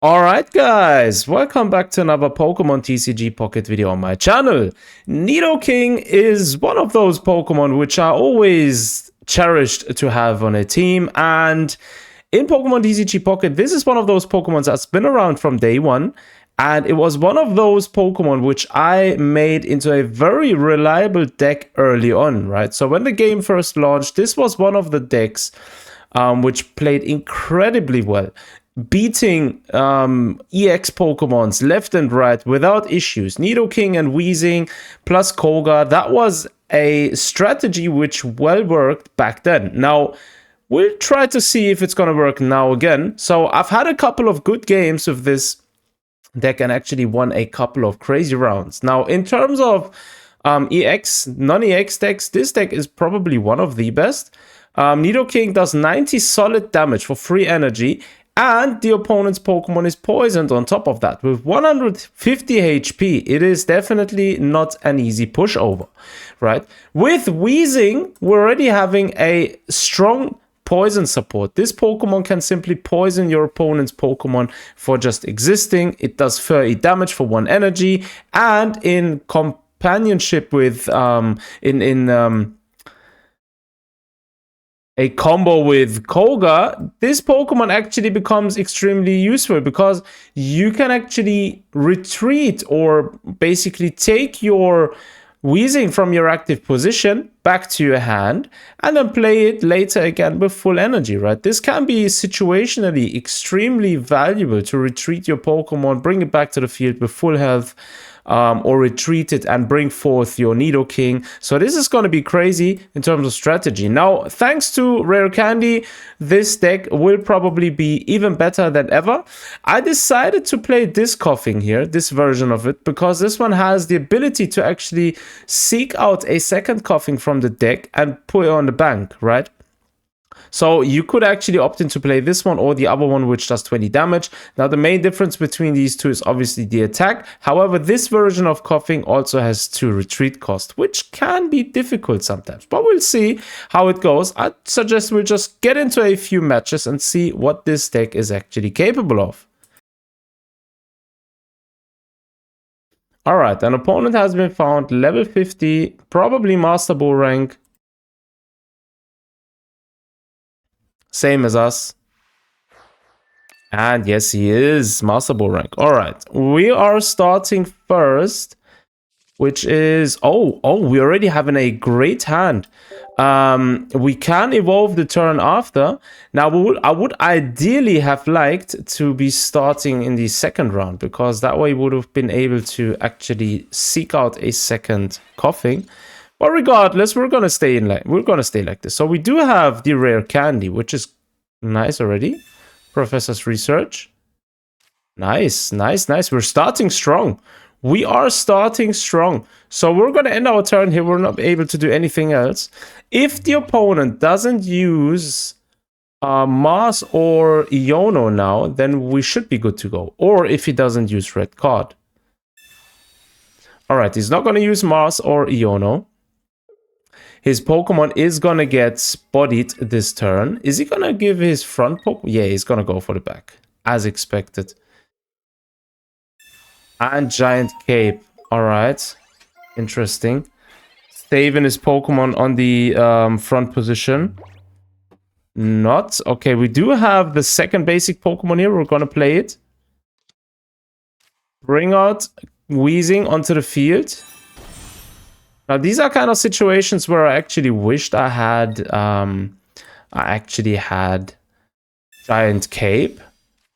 Alright guys, welcome back to another Pokemon TCG Pocket video on my channel. Nidoking is one of those Pokemon which are always cherished to have on a team, and in Pokemon TCG Pocket this is one of those Pokemon that's been around from day one, and it was one of those Pokemon which I made into a very reliable deck early on, right? So when the game first launched, this was one of the decks which played incredibly well, beating EX Pokemons left and right without issues. Nidoking and Weezing plus Koga, that was a strategy which well worked back then. Now, we'll try to see if it's going to work now again. So I've had a couple of good games with this deck and actually won a couple of crazy rounds. Now, in terms of EX, non-EX decks, this deck is probably one of the best. Nidoking does 90 solid damage for free energy, and the opponent's Pokemon is poisoned on top of that. With 150 HP, it is definitely not an easy pushover, right? With Weezing, we're already having a strong poison support. This Pokemon can simply poison your opponent's Pokemon for just existing. It does 30 damage for 1 energy, and in companionship with a combo with Koga, this Pokemon actually becomes extremely useful because you can actually retreat or basically take your Weezing from your active position back to your hand and then play it later again with full energy, right? This can be situationally extremely valuable to retreat your Pokemon, bring it back to the field with full health, or retreat it and bring forth your Nidoking. So this is going to be crazy in terms of strategy. Now, thanks to Rare Candy, this deck will probably be even better than ever. I decided to play this Coughing here, this version of it, because this one has the ability to actually seek out a second Coughing from the deck and put it on the bank, right? So you could actually opt in to play this one or the other one, which does 20 damage. Now, the main difference between these two is obviously the attack. However, this version of Coughing also has 2 retreat cost, which can be difficult sometimes. But we'll see how it goes. I suggest we'll just get into a few matches and see what this deck is actually capable of. Alright, an opponent has been found, level 50, probably Master Ball rank. Same as us. And yes, he is Master Ball rank. All right, we are starting first, which is we already having a great hand. We can evolve the turn after. Now, I would ideally have liked to be starting in the second round, because that way we would have been able to actually seek out a second Coughing. But regardless, we're gonna stay like this. So we do have the Rare Candy, which is nice already. Professor's Research. Nice. We're starting strong. We are starting strong. So we're gonna end our turn here. We're not able to do anything else. If the opponent doesn't use Mars or Iono now, then we should be good to go. Or if he doesn't use red card. Alright, he's not gonna use Mars or Iono. His Pokemon is going to get bodied this turn. Is he going to give his front Pokemon? Yeah, he's going to go for the back, as expected. And Giant Cape. All right. Interesting. Saving his Pokemon on the front position. Not. Okay, we do have the second basic Pokemon here. We're going to play it. Bring out Weezing onto the field. Now, these are kind of situations where I actually wished I had Giant Cape.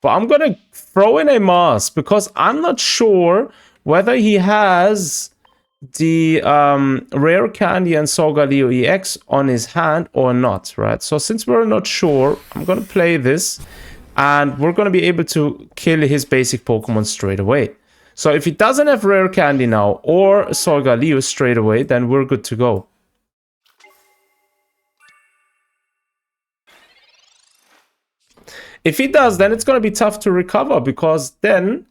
But I'm going to throw in a Mars because I'm not sure whether he has the Rare Candy and Solgaleo EX on his hand or not, right? So since we're not sure, I'm going to play this, and we're going to be able to kill his basic Pokemon straight away. So if he doesn't have Rare Candy now or Solgaleo straight away, then we're good to go. If he does, then it's going to be tough to recover, because then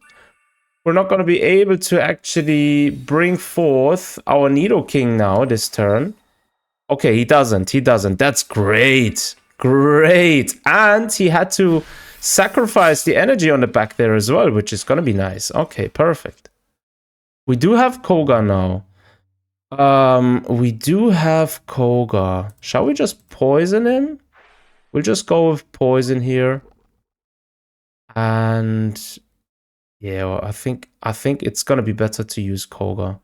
we're not going to be able to actually bring forth our Nidoking now this turn. Okay, he doesn't. That's great. And he had to sacrifice the energy on the back there as well, which is going to be nice. Okay, perfect. We do have Koga now. We do have Koga. Shall we just poison him? We'll just go with poison here. And yeah, well, I think it's going to be better to use Koga,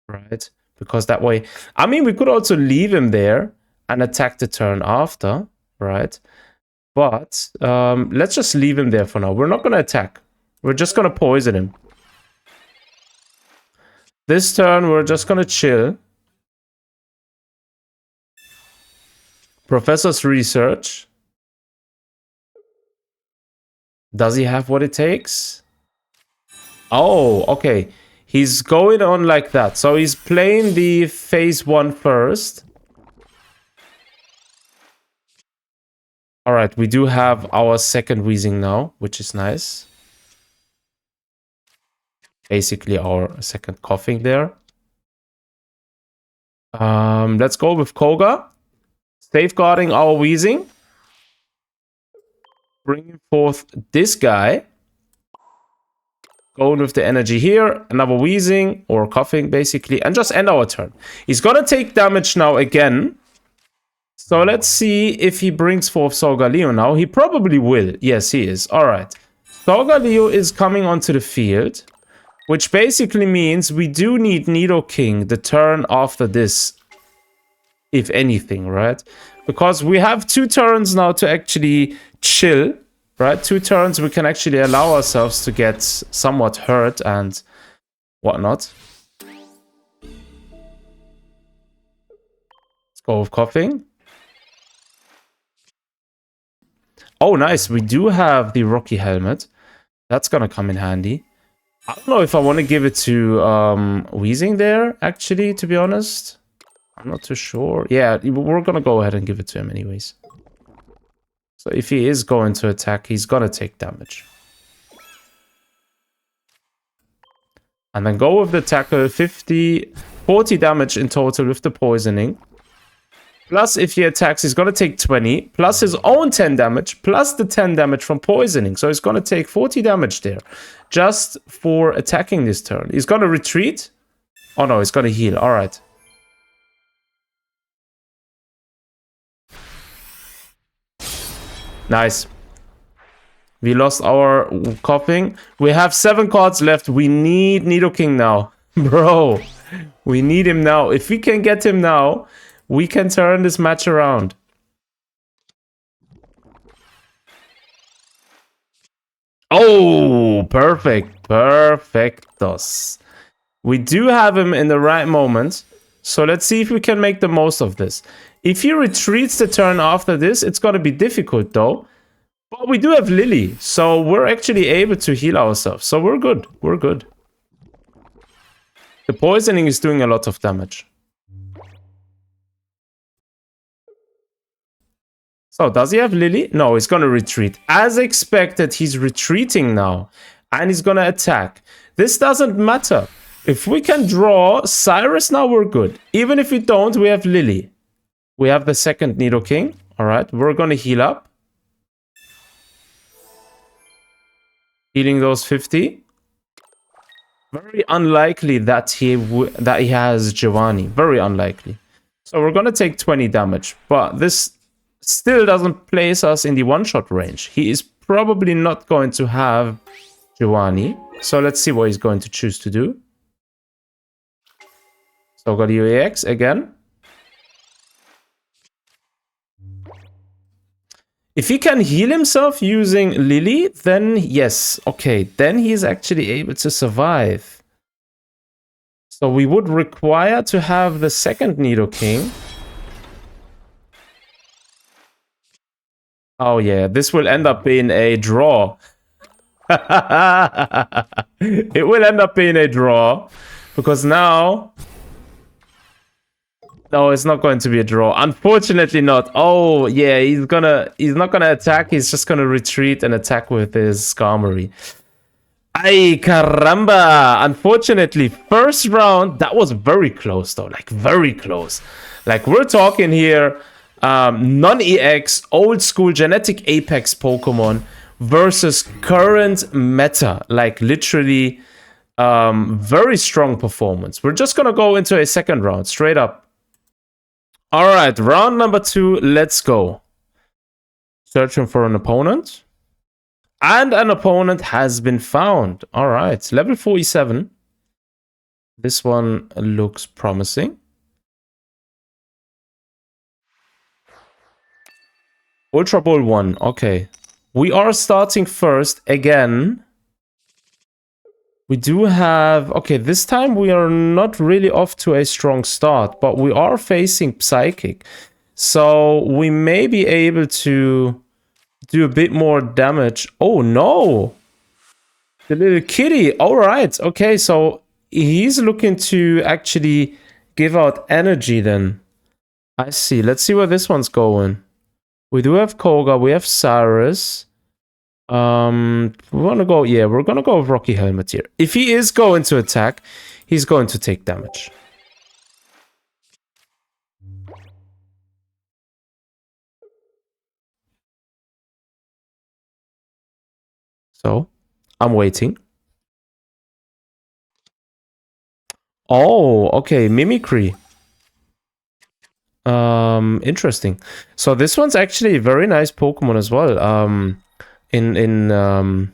right? Because that way, I mean, we could also leave him there and attack the turn after, right? But let's just leave him there for now. We're not going to attack. We're just going to poison him. This turn, we're just going to chill. Professor's research. Does he have what it takes? Oh, okay. He's going on like that. So he's playing the phase 1 first. Alright, we do have our second Weezing now, which is nice. Basically our second coughing there. Let's go with Koga. Safeguarding our Weezing. Bringing forth this guy. Going with the energy here. Another Weezing or coughing basically. And just end our turn. He's gonna take damage now again. So let's see if he brings forth Solgaleo now. He probably will. Yes, he is. Alright. Solgaleo is coming onto the field. Which basically means we do need Nidoking the turn after this. If anything, right? Because we have 2 turns now to actually chill. Right? 2 turns we can actually allow ourselves to get somewhat hurt and whatnot. Let's go with coughing. Oh, nice. We do have the Rocky Helmet. That's going to come in handy. I don't know if I want to give it to Weezing there, actually, to be honest. I'm not too sure. Yeah, we're going to go ahead and give it to him anyways. So if he is going to attack, he's going to take damage. And then go with the tackle, 40 damage in total with the poisoning. Plus, if he attacks, he's going to take 20. Plus his own 10 damage. Plus the 10 damage from poisoning. So he's going to take 40 damage there. Just for attacking this turn. He's going to retreat. Oh no, he's going to heal. Alright. Nice. We lost our coughing. We have 7 cards left. We need Nidoking now. Bro. We need him now. If we can get him now, we can turn this match around. Oh, perfect. Perfectos. We do have him in the right moment. So let's see if we can make the most of this. If he retreats the turn after this, it's going to be difficult though. But we do have Lily. So we're actually able to heal ourselves. So we're good. We're good. The poisoning is doing a lot of damage. So, does he have Lily? No, he's going to retreat. As expected, he's retreating now. And he's going to attack. This doesn't matter. If we can draw Cyrus now, we're good. Even if we don't, we have Lily. We have the second Nidoking. Alright, we're going to heal up. Healing those 50. Very unlikely that he has Giovanni. Very unlikely. So we're going to take 20 damage. But this still doesn't place us in the one-shot range. He is probably not going to have Giovanni. So let's see what he's going to choose to do. So got EX again. If he can heal himself using Lily, then yes. Okay, then he is actually able to survive. So we would require to have the second Nidoking. Oh yeah, this will end up being a draw. It will end up being a draw. Because now... No, it's not going to be a draw. Unfortunately not. Oh, yeah, he's not gonna attack. He's just gonna retreat and attack with his Skarmory. Ay, caramba! Unfortunately, first round, that was very close though. Like, very close. Like, we're talking here, non-EX, old school genetic Apex Pokemon versus current meta. Like literally very strong performance. We're just gonna go into a second round straight up. All right, round number 2, let's go. Searching for an opponent. And an opponent has been found. All right, level 47. This one looks promising. Ultra Ball 1, okay. We are starting first again. We do have... Okay, this time we are not really off to a strong start, but we are facing Psychic. So we may be able to do a bit more damage. Oh, no! The little kitty. All right, okay, so he's looking to actually give out energy then. I see. Let's see where this one's going. We do have Koga, we have Cyrus. We want to go, yeah, we're going to go with Rocky Helmet here. If he is going to attack, he's going to take damage. So, I'm waiting. Oh, okay, Mimicry. Interesting. So this one's actually a very nice Pokemon as well. In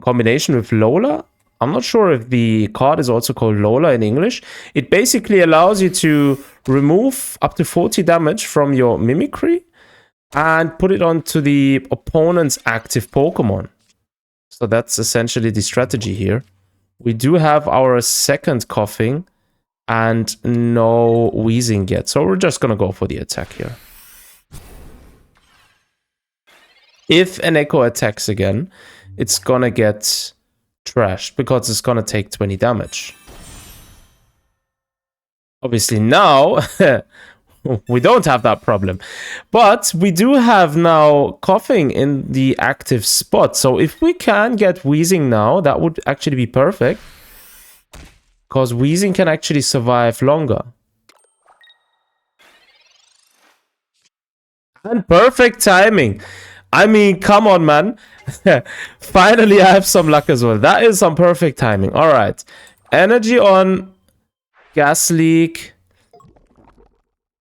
combination with Lola. I'm not sure if the card is also called Lola in English. It basically allows you to remove up to 40 damage from your Mimicry and put it onto the opponent's active Pokemon. So that's essentially the strategy here. We do have our second Coughing and no Weezing yet. So we're just going to go for the attack here. If an Echo attacks again, it's going to get trashed because it's going to take 20 damage. Obviously now, we don't have that problem. But we do have now Coughing in the active spot. So if we can get Weezing now, that would actually be perfect. Because Weezing can actually survive longer. And perfect timing. I mean, come on, man. Finally, I have some luck as well. That is some perfect timing. All right. Energy on. Gas Leak.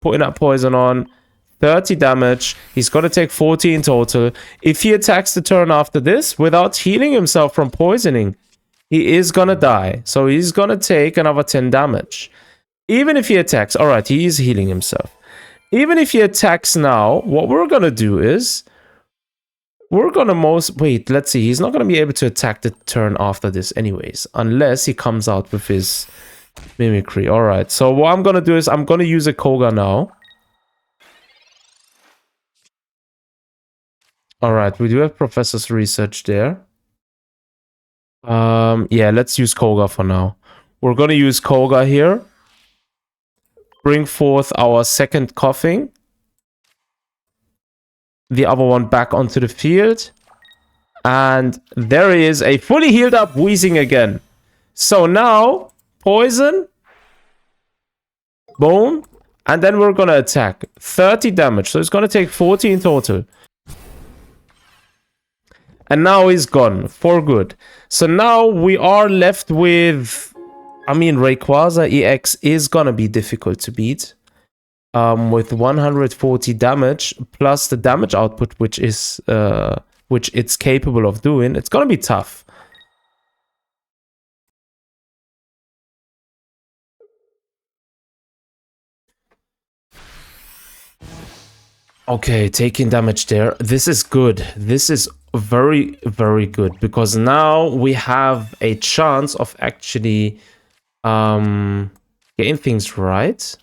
Putting that poison on. 30 damage. He's going to take 40 in total. If he attacks the turn after this without healing himself from poisoning, he is going to die. So he's going to take another 10 damage. Even if he attacks. All right, he is healing himself. Even if he attacks now, what we're going to do is... We're going to Wait, let's see. He's not going to be able to attack the turn after this anyways. Unless he comes out with his Mimicry. All right, so what I'm going to do is I'm going to use a Koga now. All right, we do have Professor's Research there. Yeah, let's use Koga for now. We're going to use Koga here. Bring forth our second Coughing. The other one back onto the field. And there is a fully healed up Weezing again. So now, Poison. Bone. And then we're going to attack. 30 damage. So it's going to take 40 in total. And now he's gone for good. So now we are left with... I mean, Rayquaza EX is going to be difficult to beat. With 140 damage plus the damage output, which it's capable of doing, it's gonna be tough. Okay, taking damage there. This is good. This is very, very good because now we have a chance of actually getting things right.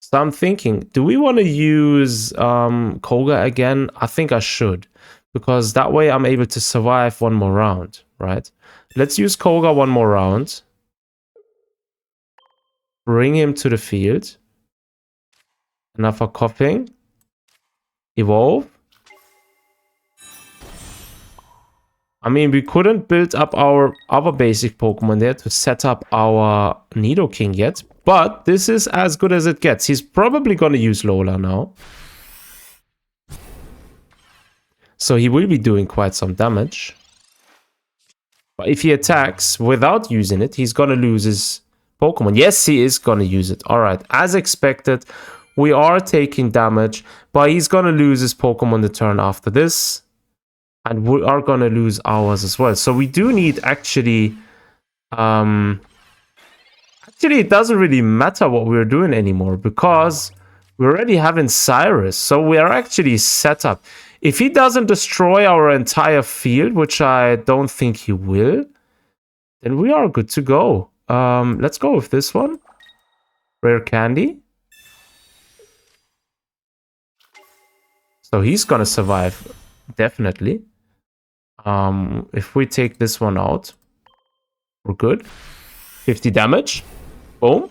So I'm thinking, do we want to use Koga again? I think I should. Because that way I'm able to survive one more round, right? Let's use Koga one more round. Bring him to the field. Another Coughing. Evolve. I mean, we couldn't build up our other basic Pokemon there to set up our Nidoking yet. But this is as good as it gets. He's probably going to use Lola now. So he will be doing quite some damage. But if he attacks without using it, he's gonna lose his Pokemon. Yes, he is gonna use it. Alright, as expected, we are taking damage, but he's gonna lose his Pokemon the turn after this. And we are gonna lose ours as well. So we do need actually... Actually, it doesn't really matter what we're doing anymore, because we already having Cyrus. So we are actually set up. If he doesn't destroy our entire field, which I don't think he will, then we are good to go. Let's go with this one. Rare Candy. So he's gonna survive, definitely. If we take this one out, we're good. 50 damage. Boom.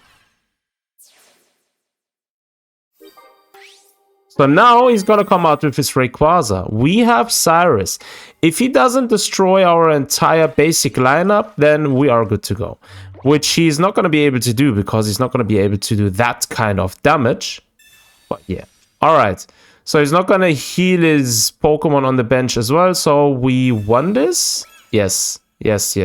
So now he's gonna come out with his Rayquaza. We have Cyrus. If he doesn't destroy our entire basic lineup, then we are good to go. Which he's not gonna be able to do, because he's not gonna be able to do that kind of damage. But yeah. Alright. So he's not gonna heal his Pokemon on the bench as well. So we won this? Yes. Yes.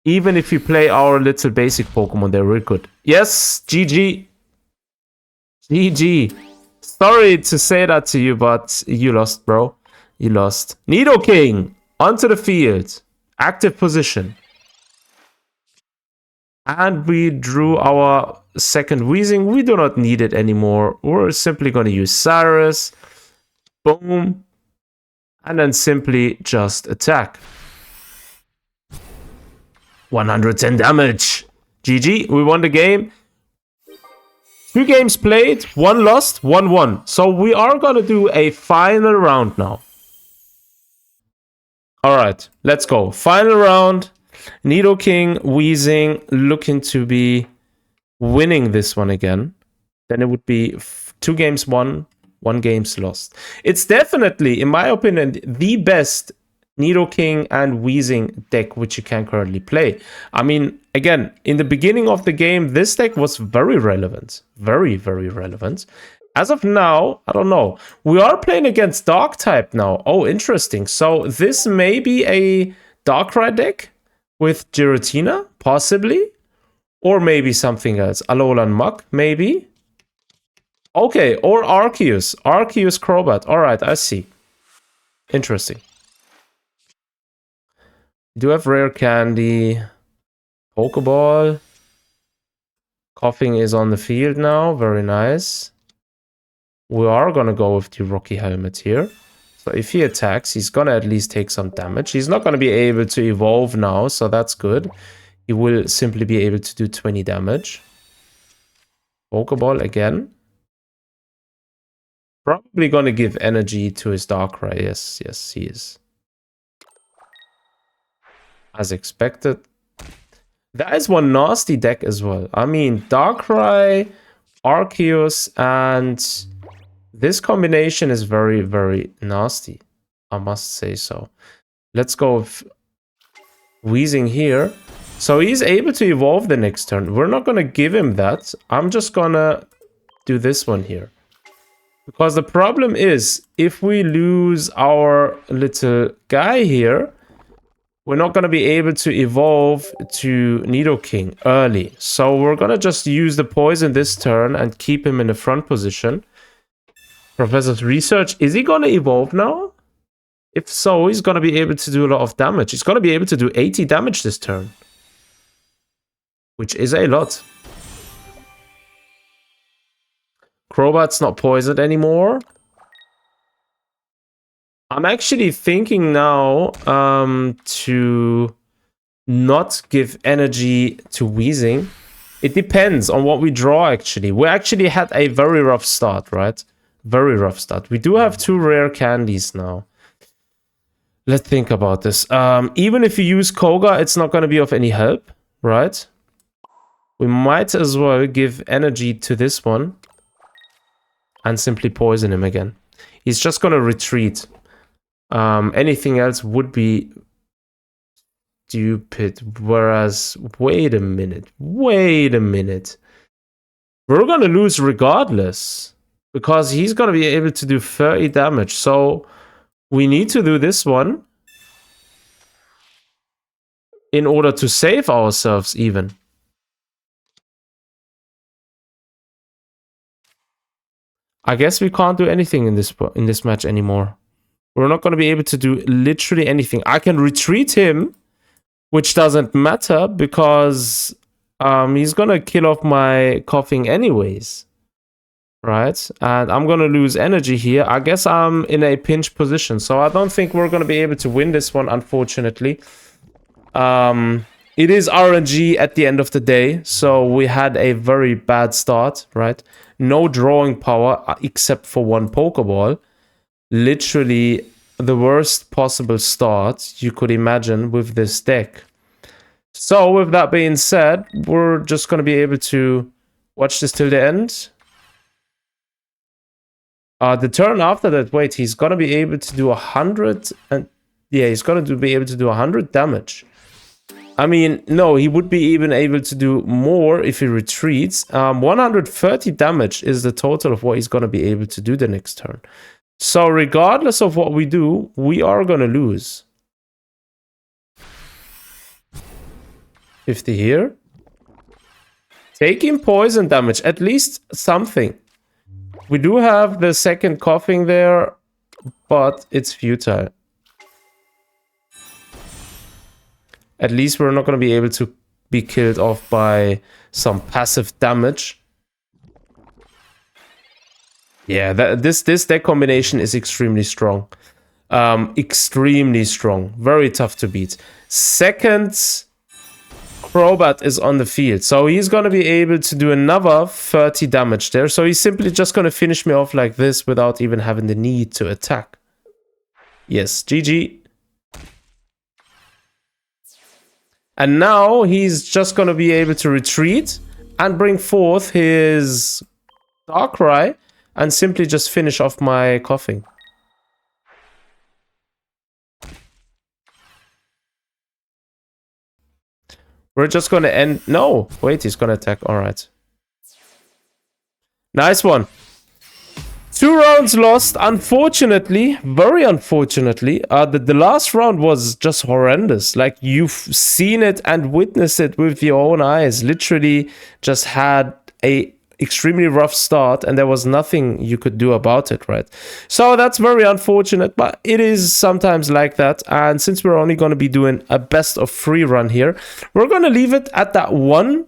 Even if we play our little basic Pokemon, they're really good. Yes, GG. GG. Sorry to say that to you, but you lost, bro. You lost. Nidoking, onto the field. Active position. And we drew our second Weezing. We do not need it anymore. We're simply going to use Cyrus. Boom. And then simply just attack. 110 damage. GG. We won the game. 2 games played, 1 lost, 1 won. So we are going to do a final round now. Alright, let's go. Final round. Nidoking, Weezing, looking to be winning this one again. Then it would be 2 games won, 1 games lost. It's definitely, in my opinion, the best Nidoking and Weezing deck which you can currently play. I mean, again, in the beginning of the game, this deck was very relevant. Very, very relevant. As of now, I don't know. We are playing against Dark type now. Oh, interesting. So this may be a Darkrai deck with Giratina, possibly. Or maybe something else. Alolan Muk, maybe. Okay, or Arceus. Arceus Crobat. Alright, I see. Interesting. Do have Rare Candy. Pokeball. Coughing is on the field now. Very nice. We are going to go with the Rocky Helmet here. So if he attacks, he's going to at least take some damage. He's not going to be able to evolve now, so that's good. He will simply be able to do 20 damage. Pokeball again. Probably going to give energy to his Darkrai. Yes, yes, he is. As expected. That is one nasty deck as well. I mean, Darkrai, Arceus, and this combination is very, very nasty. I must say so. Let's go with Weezing here. So he's able to evolve the next turn. We're not going to give him that. I'm just going to do this one here. Because the problem is, if we lose our little guy here, we're not going to be able to evolve to Nidoking early. So we're going to just use the poison this turn and keep him in the front position. Professor's research. Is he going to evolve now? If so, he's going to be able to do a lot of damage. He's going to be able to do 80 damage this turn. Which is a lot. Crobat's not poisoned anymore. I'm actually thinking now to not give energy to Weezing. It depends on what we draw, actually. We actually had a very rough start, right? Very rough start. We do have 2 rare candies now. Let's think about this. Even if you use Koga, it's not going to be of any help, right? We might as well give energy to this one and simply poison him again. He's just going to retreat. Anything else would be stupid. Whereas, wait a minute. We're going to lose regardless. because he's going to be able to do 30 damage. So we need to do this one in order to save ourselves even. I guess we can't do anything in this match anymore. We're not going to be able to do literally anything. I can retreat him, which doesn't matter because he's going to kill off my coughing anyways. Right? And I'm going to lose energy here. I guess I'm in a pinch position. So I don't think we're going to be able to win this one, unfortunately. It is RNG at the end of the day. So we had a very bad start, right? No drawing power except for one Pokeball. Literally the worst possible start you could imagine with this deck. So with that being said, we're just going to be able to watch this till the end. The turn after that, wait, he's going to be able to do 100 and yeah, he's going to be able to do 100 damage. I mean, no, he would be even able to do more if he retreats. 130 damage is the total of what he's going to be able to do the next turn. So regardless of what we do, we are going to lose. 50 here. Taking poison damage, at least something. We do have the second coughing there, but it's futile. At least we're not going to be able to be killed off by some passive damage. Yeah, this deck combination is extremely strong. Extremely strong. Very tough to beat. Second Crobat is on the field. So he's going to be able to do another 30 damage there. So he's simply just going to finish me off like this without even having the need to attack. Yes, GG. And now he's just going to be able to retreat and bring forth his Darkrai and simply just finish off my coughing. We're just going to end... No, wait, he's going to attack. All right. Nice one. 2 rounds lost, unfortunately, very unfortunately. The last round was just horrendous. Like, you've seen it and witnessed it with your own eyes. Literally just had a extremely rough start and there was nothing you could do about it, right? So that's very unfortunate, but it is sometimes like that. And since we're only going to be doing a best of 3 run here, we're going to leave it at that one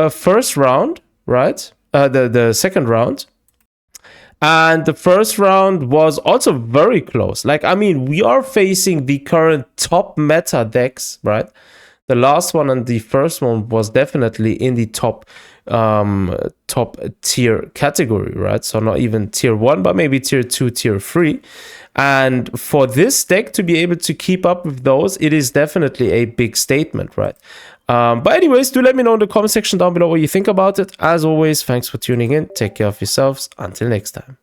first round, right? The second round. And the first round was also very close. Like, I mean, we are facing the current top meta decks, right? The last one and the first one was definitely in the top tier category, right? So not even tier 1, but maybe tier 2, tier 3. And for this deck to be able to keep up with those, it is definitely a big statement, right? But anyways, do let me know in the comment section down below what you think about it. As always, thanks for tuning in. Take care of yourselves. Until next time.